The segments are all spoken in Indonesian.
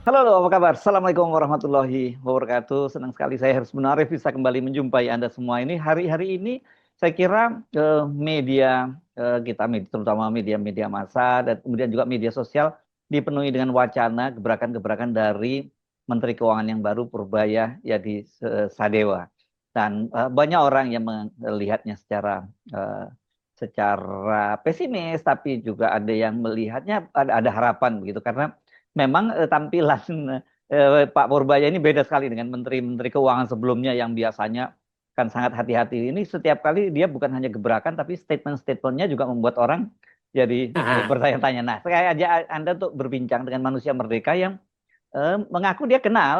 Halo, apa kabar? Assalamualaikum warahmatullahi wabarakatuh. Senang sekali saya Harus Munarif bisa kembali menjumpai Anda semua ini. Hari-hari ini saya kira media kita, terutama media-media massa dan kemudian juga media sosial dipenuhi dengan wacana gebrakan-gebrakan dari Menteri Keuangan yang baru Purbaya Yadi Sadewa. Dan banyak orang yang melihatnya secara pesimis, tapi juga ada yang melihatnya ada harapan begitu karena memang tampilan Pak Purbaya ini beda sekali dengan menteri-menteri keuangan sebelumnya yang biasanya kan sangat hati-hati. Ini setiap kali dia bukan hanya gebrakan, tapi statement-statementnya juga membuat orang jadi Aha. bertanya-tanya. Nah, saya ajak Anda untuk berbincang dengan manusia merdeka yang mengaku dia kenal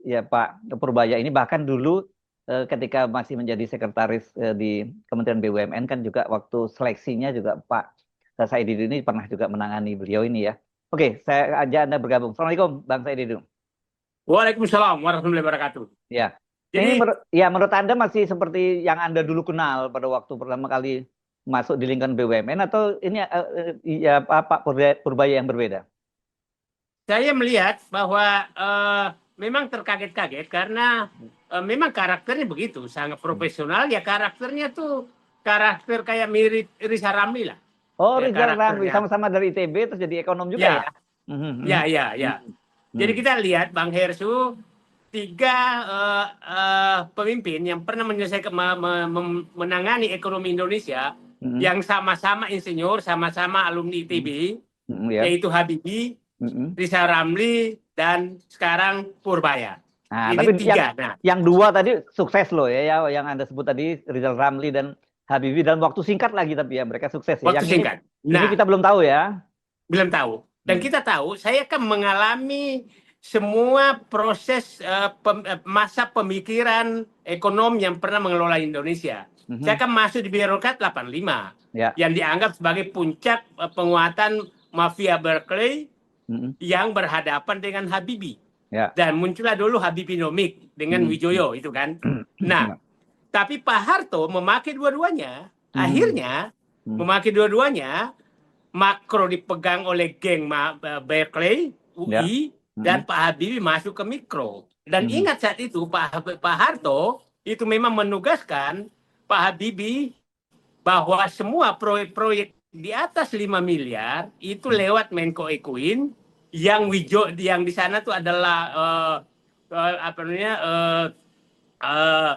ya Pak Purbaya ini bahkan dulu ketika masih menjadi sekretaris di Kementerian BUMN kan juga waktu seleksinya juga Pak Saididin ini pernah juga menangani beliau ini ya. Oke, saya ajak Anda bergabung. Assalamualaikum Bang Saididin. Waalaikumsalam warahmatullahi wabarakatuh. Ya. Ini Jadi ya menurut Anda masih seperti yang Anda dulu kenal pada waktu pertama kali masuk di lingkungan BUMN atau ini ya Pak Purbaya yang berbeda? saya melihat bahwa memang terkaget-kaget karena memang karakternya begitu, sangat profesional. Ya karakternya tuh karakter kayak mirip Riza Ramli lah, Oh, ya Rizal Ramli karakternya. sama-sama dari ITB terus jadi ekonom juga ya? Ya, Mhm, mhm, ya. mhm, Jadi mhm, kita lihat Bang Hersu, tiga pemimpin yang pernah menyelesaikan menangani ekonomi Indonesia, mhm, yang sama-sama insinyur, sama-sama alumni ITB, mhm, mhm, ya. yaitu Habibie, Mhm. Riza Ramli, dan sekarang Purbaya. Nah, Ini tapi yang tiga. Nah, yang dua tadi sukses loh ya, yang Anda sebut tadi Rizal Ramli dan Habibie dalam waktu singkat lagi tapi ya mereka sukses ya. waktu Yang singkat. ini Nah, kita belum tahu ya. belum tahu. Dan Hmm. kita tahu, saya kan mengalami semua proses masa pemikiran ekonom yang pernah mengelola Indonesia. Saya Mhm. kan masuk di birokrat 85, Ya. yang dianggap sebagai puncak penguatan mafia Berkeley Mhm. yang berhadapan dengan Habibie. Ya. Dan muncullah dulu Habibinomik dengan Mhm. Wijoyo itu kan. Nah, Ya. tapi Pak Harto memakai dua-duanya. Mhm. Akhirnya Mhm. memakai dua-duanya, makro dipegang oleh geng Berkeley, Ya. UI, dan Mhm. Pak Habibie masuk ke mikro. Dan Mhm. ingat saat itu Pak Harto itu memang menugaskan Pak Habibie bahwa semua proyek-proyek di atas 5 miliar itu Mhm. lewat Menko Ekuin, yang di sana tuh adalah apa namanya uh,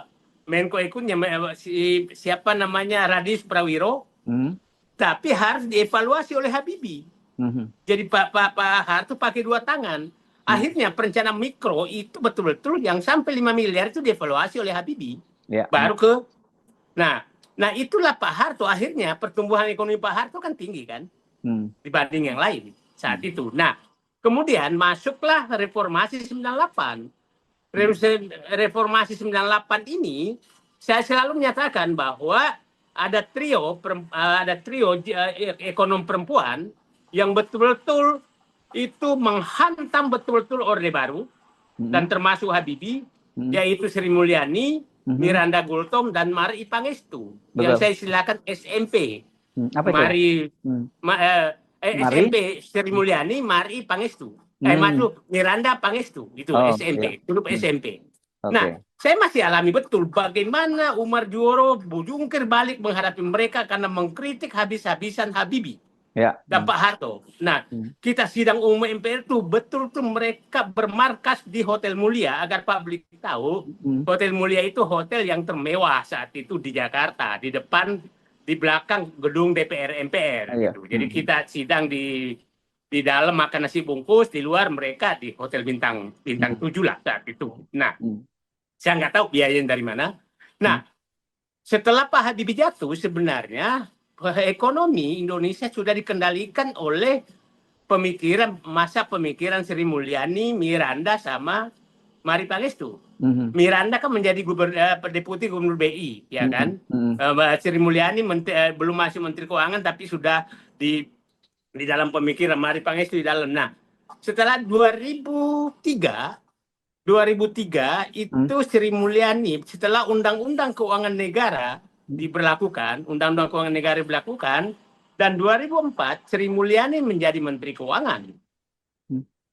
Menko Ekuin yang siapa namanya Radis Prawiro, Mhm. tapi harus dievaluasi oleh Habibie. Mhm. Jadi Pak Harto pakai dua tangan. Mhm. Akhirnya perencanaan mikro itu betul-betul yang sampai 5 miliar itu dievaluasi oleh Habibie. Ya. Ya. Baru ke nah, nah itulah Pak Harto, akhirnya pertumbuhan ekonomi Pak Harto kan tinggi kan Mhm. dibanding yang lain saat Mhm. itu. Nah, kemudian masuklah reformasi 98. Mhm. Reformasi 98 ini saya selalu menyatakan bahwa ada trio ekonom perempuan yang betul-betul itu menghantam betul-betul Orde Baru, dan Mhm. termasuk Habibie, Mhm. yaitu Sri Mulyani, Mhm. Miranda Gultom, dan Mari Pangestu, yang Betul. saya silakan SMP. Apa itu? Mari Mhm. ma, Mari. SMP Sri Mulyani, Mari Pangestu. Hmm. Maksud Miranda Pangestu, itu Oh, ya. SMP, dulu Hmm. SMP. Nah, Oke. saya masih alami betul bagaimana Umar Juwono jungkir balik menghadapi mereka karena mengkritik habis-habisan Habibie Ya. dan Hmm. Pak Harto. Nah, Hmm. kita sidang umum MPR itu betul tuh mereka bermarkas di Hotel Mulia, agar publik tahu Hmm. Hotel Mulia itu hotel yang termewah saat itu di Jakarta, di belakang gedung DPR MPR Ah, ya. gitu. Jadi Hmm. kita sidang di dalam makan nasi bungkus, di luar mereka di hotel bintang bintang Hmm. 7 lah saat itu. Nah, Hmm. saya nggak tahu biayanya dari mana. Hmm. Nah, setelah Pak Habibie jatuh, sebenarnya ekonomi Indonesia sudah dikendalikan oleh masa pemikiran Sri Mulyani, Miranda, sama Mari Pangestu. Hmm. Miranda kan menjadi deputi gubernur BI, ya Hmm. kan? Hmm. Sri Mulyani belum masih Menteri Keuangan, tapi sudah di dalam pemikiran Mari Pangestu di dalam. Nah, setelah 2003 Hmm. itu Sri Mulyani, setelah Undang-Undang Keuangan Negara diberlakukan, Undang-Undang Keuangan Negara diberlakukan, dan 2004 Sri Mulyani menjadi Menteri Keuangan.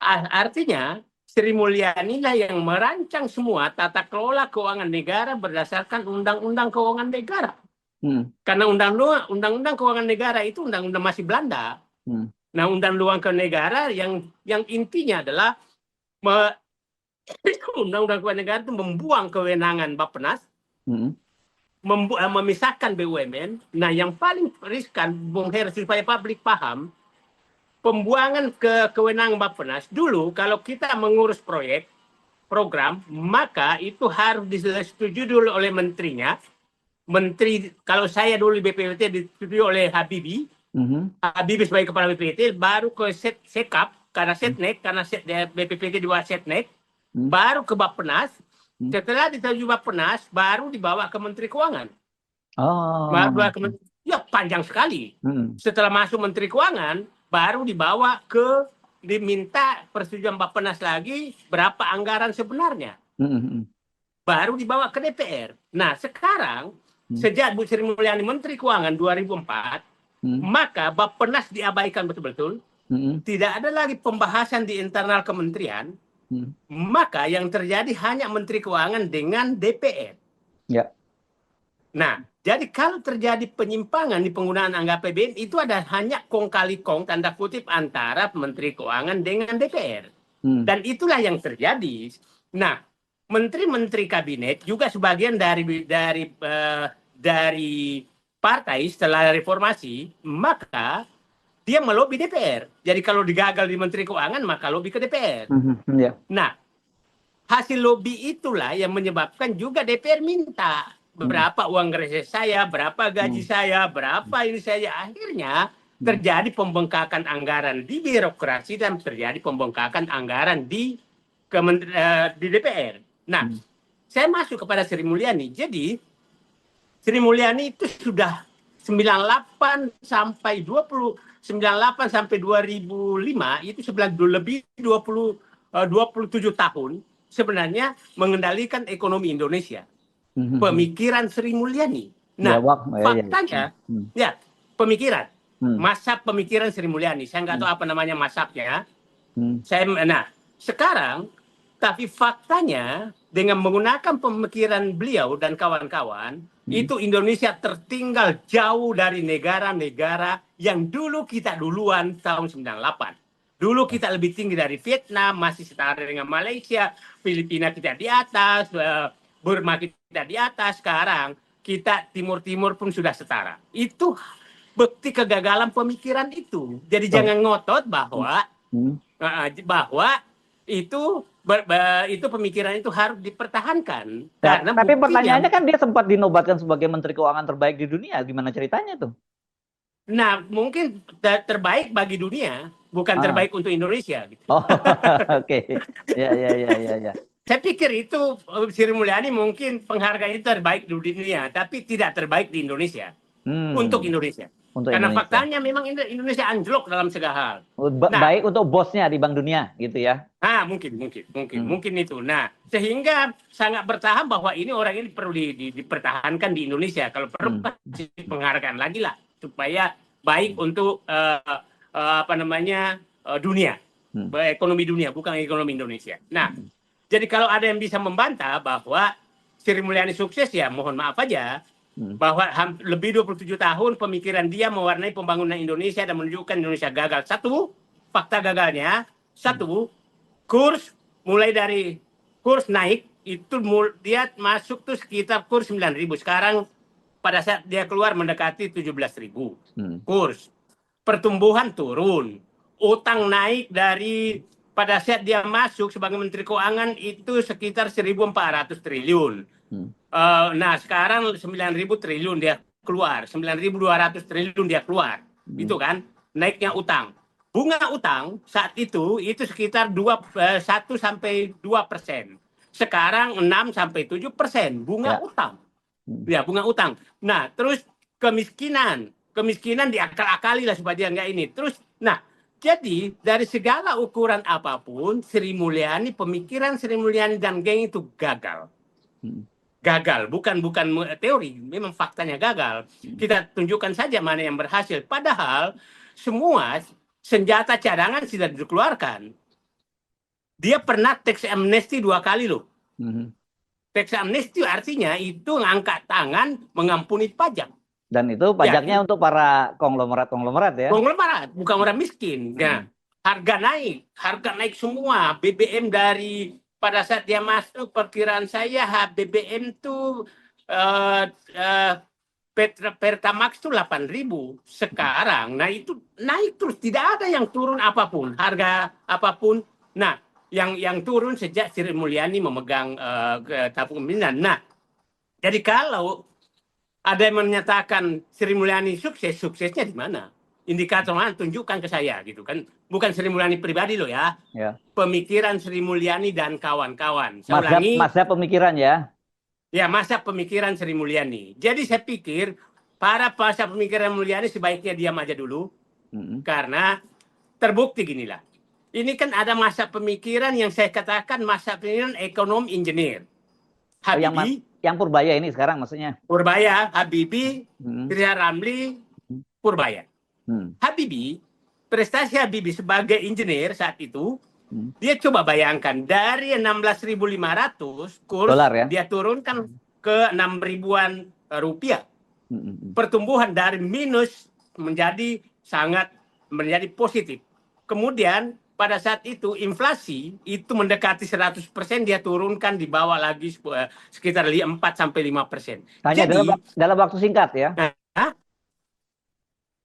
Artinya Sri Mulyani lah yang merancang semua tata kelola keuangan negara berdasarkan Undang-Undang Keuangan Negara. Karena Undang-Undang Keuangan Negara itu Undang-Undang masih Belanda. Nah, Undang-Undang Keuangan Negara yang intinya adalah Undang-Undang Keuangan Negara itu membuang kewenangan Bappenas, memisahkan BUMN. Nah, yang paling riskan, Bung Heru, supaya publik paham, pembuangan kewenangan Bappenas dulu kalau kita mengurus program, maka itu harus disetujui dulu oleh menterinya. Menteri, kalau saya dulu di BPPT disetujui oleh Habibie, Habibie sebagai kepala BPPT, baru ke Sekap, karena Setnek, karena BPPT di bawah Setnek, baru ke Bappenas. Setelah disetujui Bappenas, baru dibawa ke Menteri Keuangan. Ya, panjang sekali. Setelah masuk Menteri Keuangan, baru diminta persetujuan Bappenas lagi berapa anggaran sebenarnya. Baru dibawa ke DPR. Nah, sekarang sejak Bu Sri Mulyani Menteri Keuangan 2004, maka Bappenas diabaikan betul-betul. Tidak ada lagi pembahasan di internal kementerian. Maka yang terjadi hanya Menteri Keuangan dengan DPR. Ya. Nah, jadi kalau terjadi penyimpangan di penggunaan anggaran APBN, itu ada hanya kong kali kong, tanda kutip, antara Menteri Keuangan dengan DPR. Dan itulah yang terjadi. Nah, menteri-menteri kabinet juga sebagian dari partai setelah reformasi, maka dia melobi DPR. Jadi kalau digagal di Menteri Keuangan, maka lobi ke DPR. Nah, hasil lobi itulah yang menyebabkan juga DPR minta berapa uang reses saya, berapa gaji saya, berapa ini saya. Akhirnya terjadi pembengkakan anggaran di birokrasi dan terjadi pembengkakan anggaran di DPR. Nah, saya masuk kepada Sri Mulyani. Jadi, Sri Mulyani itu sudah 98 sampai 2005 itu lebih 27 tahun sebenarnya mengendalikan ekonomi Indonesia. Pemikiran Sri Mulyani. Nah, faktanya, ya, pemikiran. Masa pemikiran Sri Mulyani. Saya nggak tahu apa namanya masaknya. Sekarang, tapi faktanya dengan menggunakan pemikiran beliau dan kawan-kawan, itu Indonesia tertinggal jauh dari negara-negara yang dulu kita duluan tahun 98. Dulu kita lebih tinggi dari Vietnam, masih setara dengan Malaysia, Filipina kita di atas, Burma kita di atas. Sekarang kita Timur-Timur pun sudah setara. Itu bukti kegagalan pemikiran itu. Jadi jangan ngotot bahwa itu pemikiran itu harus dipertahankan. Karena tapi pertanyaannya kan dia sempat dinobatkan sebagai Menteri Keuangan terbaik di dunia. Gimana ceritanya tuh? Nah, mungkin terbaik bagi dunia, bukan terbaik untuk Indonesia. Gitu. Oke. Ya. Saya pikir itu Sri Mulyani mungkin penghargaan itu terbaik di dunia, tapi tidak terbaik di Indonesia. Untuk Indonesia. Karena faktanya memang Indonesia anjlok dalam segala hal. Baik untuk bosnya di Bank Dunia, gitu ya? Mungkin itu. Nah, sehingga sangat bertahan bahwa orang ini perlu dipertahankan di Indonesia. Kalau perlu kasih penghargaan lagi lah supaya baik untuk dunia, ekonomi dunia, bukan ekonomi Indonesia. Nah, jadi kalau ada yang bisa membantah bahwa Sri Mulyani sukses, ya mohon maaf aja. Bahwa lebih 27 tahun pemikiran dia mewarnai pembangunan Indonesia dan menunjukkan Indonesia gagal. Satu, fakta gagalnya. Satu, kurs mulai dari kurs naik, itu dia masuk tuh sekitar kurs 9.000. Sekarang pada saat dia keluar mendekati 17.000. Kurs. Pertumbuhan turun. Utang naik dari pada saat dia masuk sebagai Menteri Keuangan itu sekitar 1.400 triliun. Nah, sekarang 9.000 triliun dia keluar, 9.200 triliun dia keluar. Itu kan naiknya utang. Bunga utang saat itu sekitar 1 sampai 2%. Sekarang 6 sampai 7% bunga utang. Ya, bunga utang. Nah, terus kemiskinan diakal-akali lah supaya dia enggak ini. Terus, nah, jadi dari segala ukuran apapun, pemikiran Sri Mulyani dan geng itu gagal. Gagal, bukan teori, memang faktanya gagal. Kita tunjukkan saja mana yang berhasil. Padahal semua senjata cadangan sudah dikeluarkan. dia pernah tax amnesty 2 kali loh. Mhm. Tax amnesty artinya itu ngangkat tangan mengampuni pajak. Dan itu pajaknya untuk para konglomerat ya. Konglomerat, bukan orang miskin. Nah, harga naik semua. BBM dari pada saat dia masuk, perkiraan saya BBM tuh Pertamax itu 8.000 sekarang. Nah itu naik terus, tidak ada yang turun apapun, harga apapun. Nah yang turun sejak Sri Mulyani memegang tabung pimpinan. Nah jadi kalau ada yang menyatakan Sri Mulyani suksesnya di mana? Indikator mana? Tunjukkan ke saya gitu kan. Bukan Sri Mulyani pribadi loh ya. Pemikiran Sri Mulyani dan kawan-kawan. Masa pemikiran ya. Ya, masa pemikiran Sri Mulyani. Jadi saya pikir para masa pemikiran Mulyani sebaiknya diam aja dulu. Karena terbukti ginilah. Ini kan ada masa pemikiran yang saya katakan masa pemikiran ekonom engineer. Habibie. Yang Purbaya ini sekarang maksudnya. Purbaya, Habibie, Rizal Ramli, Purbaya. Habibie, prestasi Habibie sebagai engineer saat itu, dia coba bayangkan dari 16.500 kurs dolar, ya? dia turunkan ke 6.000-an rupiah. Pertumbuhan dari minus menjadi positif. Kemudian pada saat itu inflasi itu mendekati 100%, dia turunkan di bawah lagi sekitar 4-5%. Hanya dalam waktu singkat ya?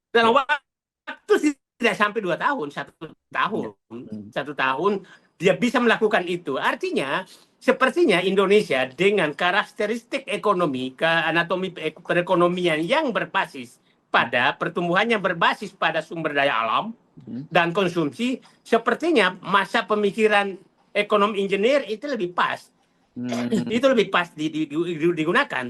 Dalam waktu tidak sampai 2 tahun, 1 tahun dia bisa melakukan itu. Artinya sepertinya Indonesia dengan karakteristik ekonomi, anatomi perekonomian yang berbasis pada pertumbuhannya berbasis pada sumber daya alam dan konsumsi, sepertinya masa pemikiran ekonom engineer itu lebih pas. Itu lebih pas digunakan.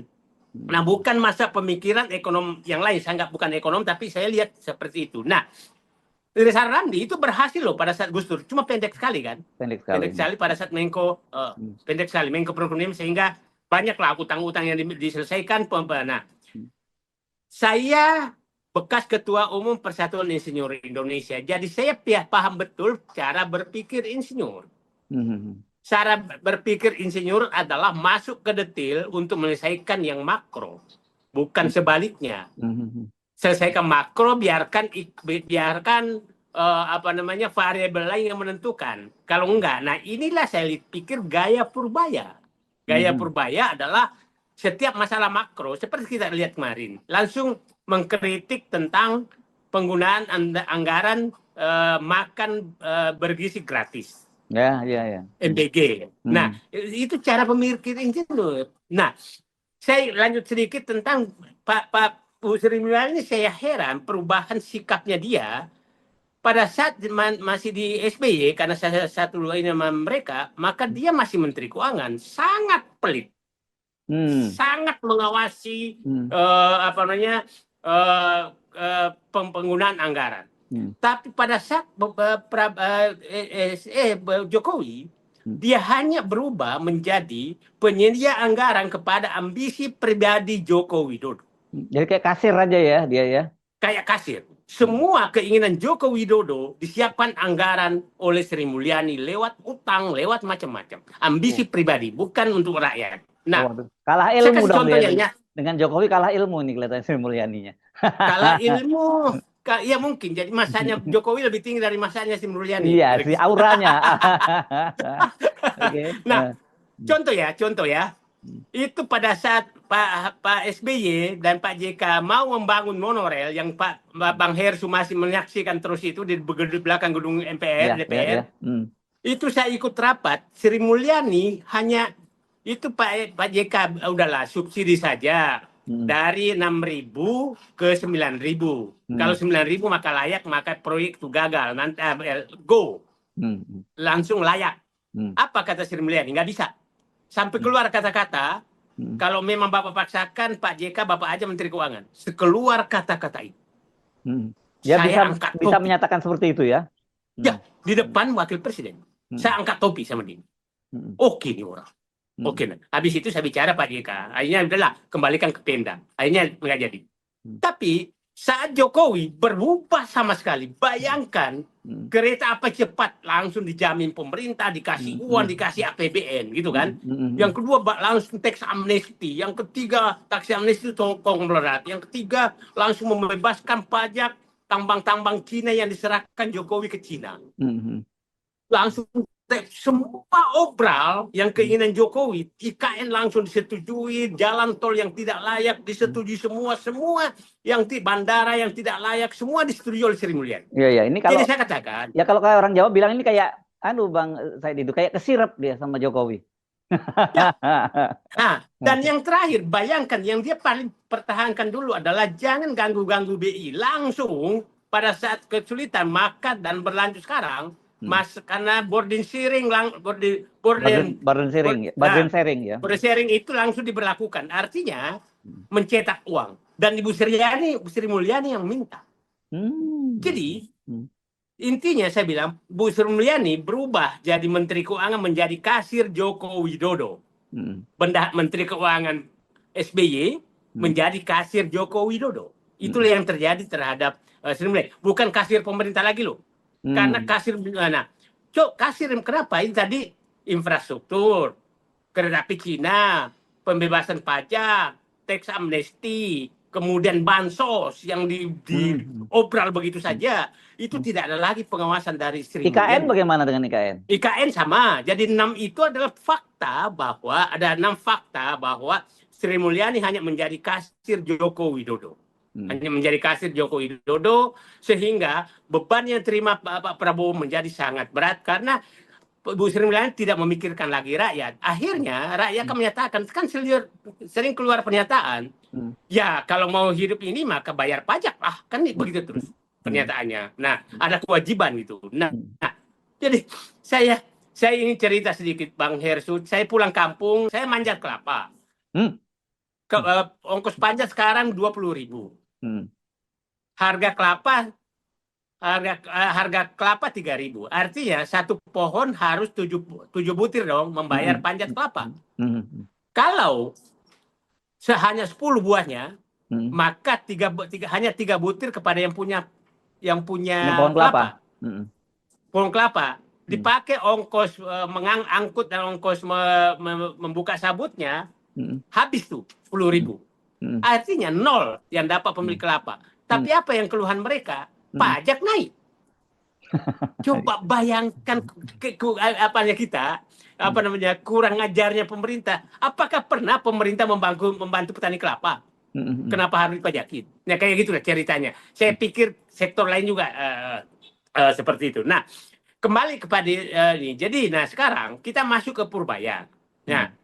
Nah, bukan masa pemikiran ekonom yang lain. Saya nggak bukan ekonom, tapi saya lihat seperti itu. Nah, Rizal Ramli itu berhasil loh pada saat Gus Dur. Cuma pendek sekali kan? Pendek sekali pada saat Menko, pendek sekali Menko Perekonomian, sehingga banyaklah utang-utang yang diselesaikan. Nah, saya bekas Ketua Umum Persatuan Insinyur Indonesia. Jadi saya paham betul cara berpikir insinyur. Cara berpikir insinyur adalah masuk ke detail untuk menyelesaikan yang makro, bukan sebaliknya. Selesaikan makro, biarkan variabel lain yang menentukan. Kalau enggak, nah inilah saya pikir gaya Purbaya. Gaya Purbaya adalah setiap masalah makro, seperti kita lihat kemarin, langsung mengkritik tentang penggunaan anggaran makan bergizi gratis. Ya. MBG. Nah, itu cara pemikir insinyur. Nah, saya lanjut sedikit tentang Pak Sri Mulyani. Saya heran perubahan sikapnya dia pada saat masih di SBY, karena saya satu ini sama mereka, maka dia masih Menteri Keuangan, sangat pelit, sangat mengawasi penggunaan anggaran. Tapi pada saat Jokowi, dia hanya berubah menjadi penyedia anggaran kepada ambisi pribadi Joko Widodo. Jadi kayak kasir aja ya dia ya? Kayak kasir. Semua keinginan Joko Widodo disiapkan anggaran oleh Sri Mulyani lewat utang, lewat macam-macam. Ambisi pribadi, bukan untuk rakyat. Nah, kalah ilmu dong dia. Dengan Jokowi kalah ilmu nih kelihatannya Sri Mulyaninya. Kalah ilmu. Ya mungkin, jadi masanya Jokowi lebih tinggi dari masanya Sri Mulyani. Iya, si auranya. Nah, contoh ya, itu pada saat Pak SBY dan Pak JK mau membangun monorail yang Bang Hersu masih menyaksikan terus itu di belakang gedung MPR, DPR. Itu saya ikut rapat, Sri Mulyani hanya itu Pak JK udahlah subsidi saja. Dari 6.000 ke 9.000. Kalau 9.000 maka layak, maka proyek itu gagal. Nanti go. Langsung layak. Apa kata Sri Mulyani? Nggak bisa. Sampai keluar kata-kata, kalau memang Bapak paksakan Pak JK, Bapak aja Menteri Keuangan. Sekeluar kata-kata itu. Dia bisa menyatakan seperti itu ya? Ya, di depan Wakil Presiden. Saya angkat topi sama dia. Oke nih orang. Oke, habis itu saya bicara Pak JK. Akhirnya udahlah, kembalikan ke Pemda. Akhirnya nggak jadi. Tapi saat Jokowi berubah sama sekali, bayangkan Kereta api cepat langsung dijamin pemerintah, dikasih uang, dikasih APBN, gitu kan. Yang kedua langsung teks amnesti. Yang ketiga tax amnesti konglomerat. Yang ketiga langsung membebaskan pajak tambang-tambang Cina yang diserahkan Jokowi ke Cina. Langsung semua obral yang keinginan Jokowi, IKN langsung disetujui, jalan tol yang tidak layak disetujui semua yang bandara yang tidak layak semua disetujui oleh Sri Mulyani. Iya, ini kalau jadi saya katakan, ya kalau kayak orang Jawa bilang ini kayak Bang Said itu kayak kesirep dia sama Jokowi. Ya. Nah, dan yang terakhir, bayangkan yang dia paling pertahankan dulu adalah jangan ganggu-ganggu BI. Langsung pada saat kesulitan maka dan berlanjut sekarang, karena boarding sharing itu langsung diberlakukan. Artinya mencetak uang. Dan Ibu Sri Mulyani yang minta. Jadi intinya saya bilang, Bu Sri Mulyani berubah jadi Menteri Keuangan menjadi kasir Joko Widodo. Menteri Keuangan SBY menjadi kasir Joko Widodo. Itulah yang terjadi terhadap Sri Mulyani. Bukan kasir pemerintah lagi loh. Karena kasir kasir kenapa? Ini tadi infrastruktur, kereta api Cina, pembebasan pajak, teks amnesti, kemudian bansos yang diobral begitu saja. Itu tidak ada lagi pengawasan dari Sri Mulyani. IKN bagaimana dengan IKN? IKN sama. Jadi 6 itu adalah fakta bahwa ada 6 fakta bahwa Sri Mulyani hanya menjadi kasir Joko Widodo. Hanya menjadi kasir Joko Widodo sehingga beban yang terima Pak Prabowo menjadi sangat berat karena Bu Sri Mulyani tidak memikirkan lagi rakyat. Akhirnya rakyat akan menyatakan, kan sering keluar pernyataan, ya kalau mau hidup ini maka bayar pajak lah, kan begitu terus pernyataannya. Nah, ada kewajiban gitu. Nah, jadi saya ingin cerita sedikit Bang Hersut. Saya pulang kampung, saya manjat kelapa. Ongkos pajak sekarang 20.000. Harga kelapa 3.000. Artinya satu pohon harus 7 butir dong membayar pajak kelapa. Kalau hanya 10 buahnya, maka hanya 3 butir kepada yang punya pohon kelapa. Pohon kelapa dipakai ongkos mengangkut dan ongkos membuka sabutnya, habis tuh 10.000. Artinya 0 yang dapat pemilik kelapa. Tapi apa yang keluhan mereka? Pajak naik. Coba bayangkan kurang ajarnya pemerintah. Apakah pernah pemerintah membantu petani kelapa? Kenapa harus dipajakin? Nah, kayak gitu lah ceritanya. Saya pikir sektor lain juga seperti itu. Nah, kembali kepada ini. Jadi, sekarang kita masuk ke Purbaya. Nah,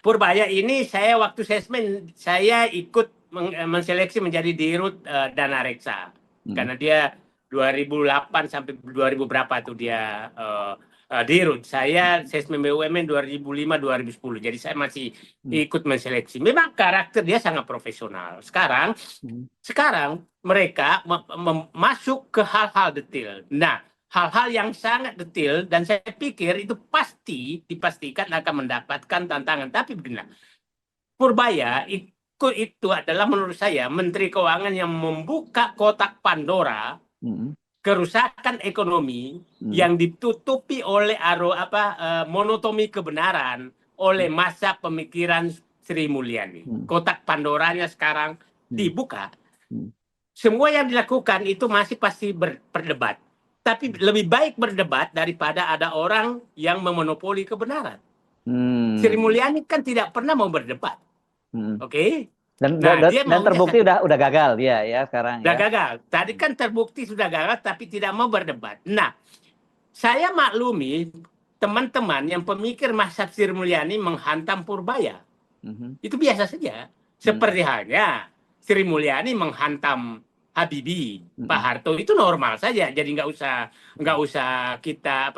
Purbaya ini waktu saya ikut menseleksi menjadi dirut Dana Reksa. Karena dia 2008 sampai 2000 berapa tuh dia dirut. Saya sesmen BUMN 2005-2010. Jadi saya masih ikut menseleksi. Memang karakter dia sangat profesional. Sekarang mereka masuk ke hal-hal detail. Nah, hal-hal yang sangat detail dan saya pikir itu pasti dipastikan akan mendapatkan tantangan. Tapi beginilah, Purbaya itu adalah menurut saya Menteri Keuangan yang membuka kotak Pandora kerusakan ekonomi yang ditutupi oleh monotomi kebenaran oleh masa pemikiran Sri Mulyani. Kotak Pandoranya sekarang dibuka. Semua yang dilakukan itu masih pasti berdebat. Tapi lebih baik berdebat daripada ada orang yang memonopoli kebenaran. Sri Mulyani kan tidak pernah mau berdebat. Oke? Dan terbukti udah gagal dia ya sekarang. Udah gagal. Tadi kan terbukti sudah gagal tapi tidak mau berdebat. Nah, saya maklumi teman-teman yang pemikir mazhab Sri Mulyani menghantam Purbaya. Itu biasa saja. Seperti halnya Sri Mulyani menghantam Habibie, Pak Harto, itu normal saja. Jadi nggak usah kita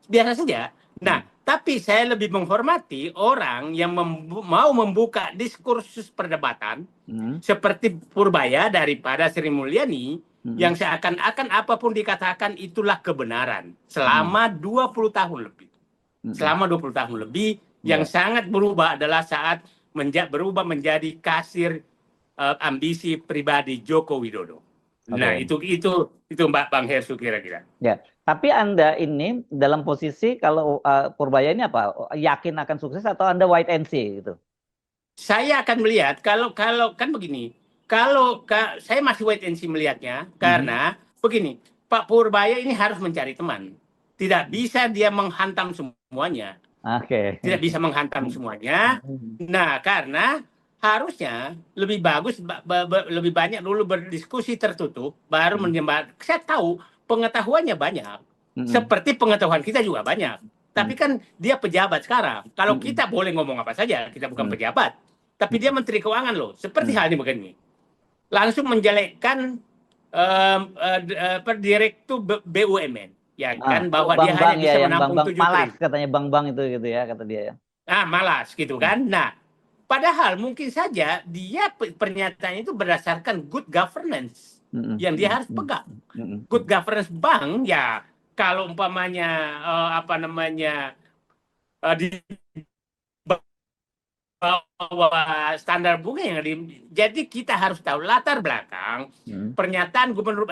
biasa saja. Nah, tapi saya lebih menghormati orang yang mau membuka diskursus perdebatan seperti Purbaya daripada Sri Mulyani yang seakan-akan apapun dikatakan itulah kebenaran selama 20 tahun lebih. Selama 20 tahun lebih yang sangat berubah adalah saat berubah menjadi kasir ambisi pribadi Joko Widodo. Nah, Oke. itu Mbak Bang Hersu kira-kira. Ya, tapi Anda ini dalam posisi kalau Purbaya ini apa? Yakin akan sukses atau Anda wait and see gitu? Saya akan melihat kalau kan begini. Kalau saya masih wait and see melihatnya Mhm. karena begini, Pak Purbaya ini harus mencari teman. Tidak bisa dia menghantam semuanya. Oke. Tidak bisa menghantam semuanya. Nah, karena harusnya lebih bagus lebih banyak dulu berdiskusi tertutup baru menyembah. Saya tahu pengetahuannya banyak. Mhm. Seperti pengetahuan kita juga banyak. Tapi Mhm. kan dia pejabat sekarang. Kalau Mhm. kita boleh ngomong apa saja, kita bukan Mhm. pejabat. Tapi dia Mhm. menteri keuangan loh. Seperti Mhm. halnya begini. Langsung menjelekkan direktur BUMN. Ya kan Oh, bahwa dia hanya bank-bank ya, bisa yang menampung bank-bank 7 malas triliun. katanya bank-bank itu gitu ya kata dia ya. Malas gitu Hmm. kan. Nah, padahal mungkin saja dia pernyataannya itu berdasarkan good governance Mhm. yang dia Mhm. harus pegang. Mhm. Good governance bank ya kalau umpamanya apa namanya di bawah standar bunga yang jadi kita harus tahu latar belakang Mhm. pernyataan gubernur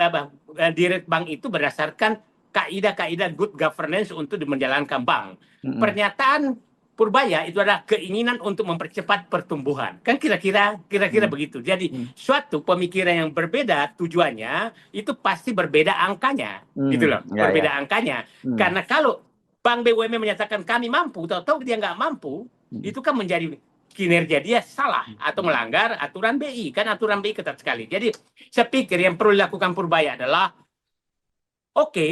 direct bank itu berdasarkan kaidah-kaidah good governance untuk menjalankan bank. Mhm. Pernyataan Purbaya itu adalah keinginan untuk mempercepat pertumbuhan. Kan kira-kira Mhm. begitu. Jadi Mhm. suatu pemikiran yang berbeda tujuannya itu pasti berbeda angkanya. Gitu loh, Ya, ya. berbeda angkanya. Hmm. Karena kalau Bank BUMN menyatakan kami mampu, tahu-tahu dia nggak mampu, Mhm. itu kan menjadi kinerja dia salah atau melanggar aturan BI. Kan aturan BI ketat sekali. Jadi saya pikir yang perlu dilakukan Purbaya adalah oke,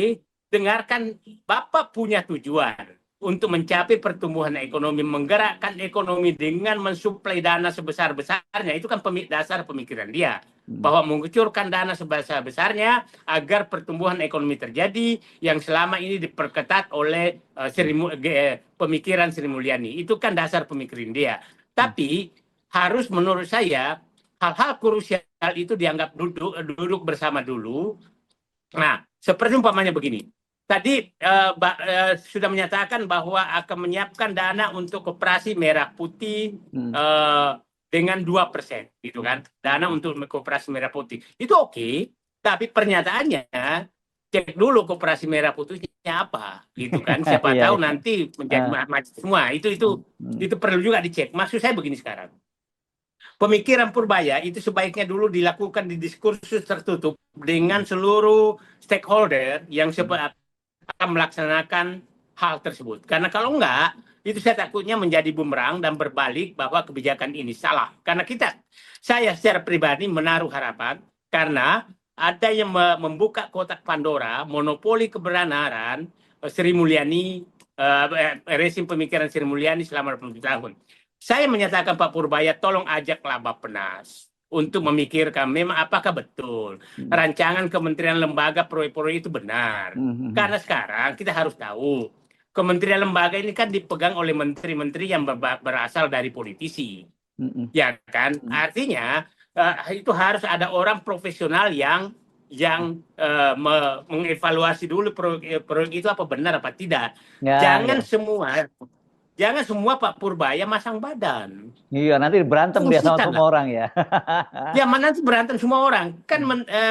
dengarkan Bapak punya tujuan untuk mencapai pertumbuhan ekonomi, menggerakkan ekonomi dengan mensuplai dana sebesar-besarnya. Itu kan dasar pemikiran dia. Mhm. Bahwa mengucurkan dana sebesar-besarnya agar pertumbuhan ekonomi terjadi yang selama ini diperketat oleh pemikiran Sri Mulyani. Itu kan dasar pemikiran dia. Tapi harus menurut saya hal-hal krusial itu dianggap duduk bersama dulu. Nah, seperti umpamanya begini. Tadi sudah menyatakan bahwa akan menyiapkan dana untuk koperasi merah putih Mhm. dengan 2%, gitu kan? Dana untuk koperasi merah putih. Itu oke, tapi pernyataannya cek dulu koperasi merah putihnya apa, gitu kan? Siapa Iya, tahu iya. nanti menjadi Ah, macam semua. hmm. Itu perlu juga dicek. Maksud saya begini sekarang. Pemikiran Purbaya itu sebaiknya dulu dilakukan di diskursus tertutup dengan seluruh stakeholder yang akan melaksanakan hal tersebut. Karena kalau enggak, itu saya takutnya menjadi bumerang dan berbalik bahwa kebijakan ini salah. Karena saya secara pribadi menaruh harapan karena ada yang membuka kotak Pandora, monopoli kebenaran Sri Mulyani, resim pemikiran Sri Mulyani selama 20 tahun. Saya menyatakan Pak Purbaya, tolong ajaklah Bappenas untuk memikirkan memang apakah betul Hmm. rancangan kementerian lembaga proyek-proyek itu benar. Hmm. Karena sekarang kita harus tahu, kementerian lembaga ini kan dipegang oleh menteri-menteri yang berasal dari politisi. Hmm. Ya kan? Hmm. Artinya itu harus ada orang profesional yang mengevaluasi dulu proyek itu apa benar apa tidak. Ya, Jangan ya. semua Jangan semua Pak Purbaya masang badan. Iya, nanti berantem dia sama Fungsikan semua lah. orang ya. Ya mana nanti berantem semua orang. Kan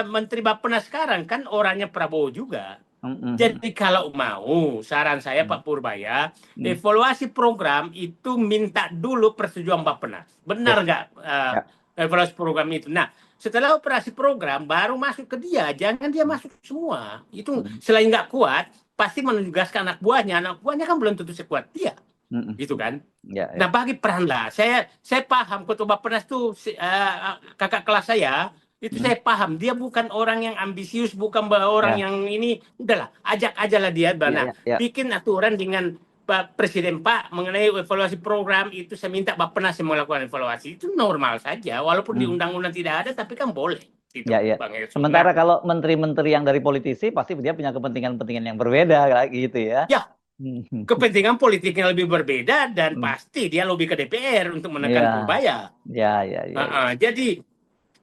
Menteri Bappenas sekarang kan orangnya Prabowo juga. Hmm. Jadi kalau mau, saran saya Hmm. Pak Purbaya, Hmm. evaluasi program itu minta dulu persetujuan Bappenas. Benar Ya, nggak ya. evaluasi program itu? Nah, setelah operasi program baru masuk ke dia. Jangan dia masuk semua. Itu Hmm. selain nggak kuat, pasti menugaskan anak buahnya. Anak buahnya kan belum tentu sekuat dia. Hmm. Gitu kan? Ya, Nah, ya. bagi peran lah. Saya paham Ketua Bappenas tuh kakak kelas saya, itu Hmm. saya paham. Dia bukan orang yang ambisius, bukan orang Ya, yang ini. Udahlah, ajak aja lah dia. ya, Nah, ya, ya. bikin aturan dengan Pak Presiden Pak mengenai evaluasi program itu saya minta Bappenas yang melakukan evaluasi. Itu normal saja, walaupun di Hmm. undang-undang tidak ada, tapi kan boleh. Gitu, Ya, ya. Bang Ersu. Sementara Nah, kalau menteri-menteri yang dari politisi pasti dia punya kepentingan-kepentingan yang berbeda kayak gitu ya. ya Hmm. kepentingan politiknya lebih berbeda dan Hmm. pasti dia lobby ke DPR untuk menekan Ya, Purbaya. ya, ya, ya, ya. Jadi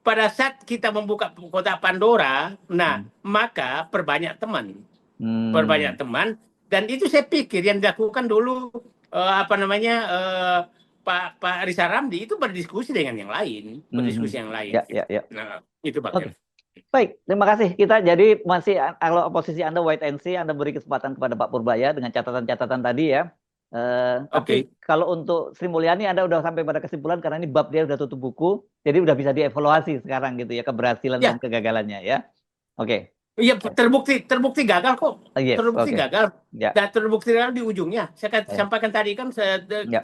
pada saat kita membuka kotak Pandora, nah Hmm. maka perbanyak Hmm. teman, dan itu saya pikir yang dilakukan dulu apa namanya Pak Rizal Ramli itu berdiskusi dengan yang lain, Hmm. berdiskusi yang lain. Ya, ya, ya. Nah, itu Bang Oke. Her. Baik, terima kasih. Kita jadi masih kalau posisi Anda wait and see, Anda beri kesempatan kepada Pak Purbaya dengan catatan-catatan tadi ya. Tapi Oke. kalau untuk Sri Mulyani Anda udah sampai pada kesimpulan karena ini bab dia udah tutup buku, jadi udah bisa dievaluasi sekarang gitu ya keberhasilan dan Ya, kegagalannya ya. Oke. iya terbukti gagal kok. Yes, Terbukti oke. gagal. Ya, Dan terbukti gagal di ujungnya. Saya ya, sampaikan tadi kan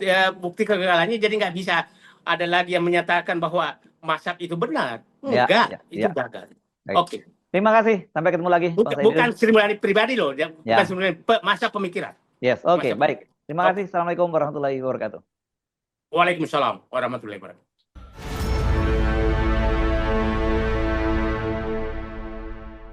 ya, bukti kegagalannya, jadi nggak bisa ada lagi yang menyatakan bahwa mazhab itu benar. ya, Enggak, ya, itu ya. gagal. Baik. Oke. Terima kasih. Sampai ketemu lagi, Bang Bukan Saidin. Sri Mulyani pribadi loh, bukan Sri Ya, Mulyani, masa pemikiran. yes, oke, Masa baik. pemikiran. Terima Oke. kasih. Assalamualaikum warahmatullahi wabarakatuh. Waalaikumsalam warahmatullahi wabarakatuh.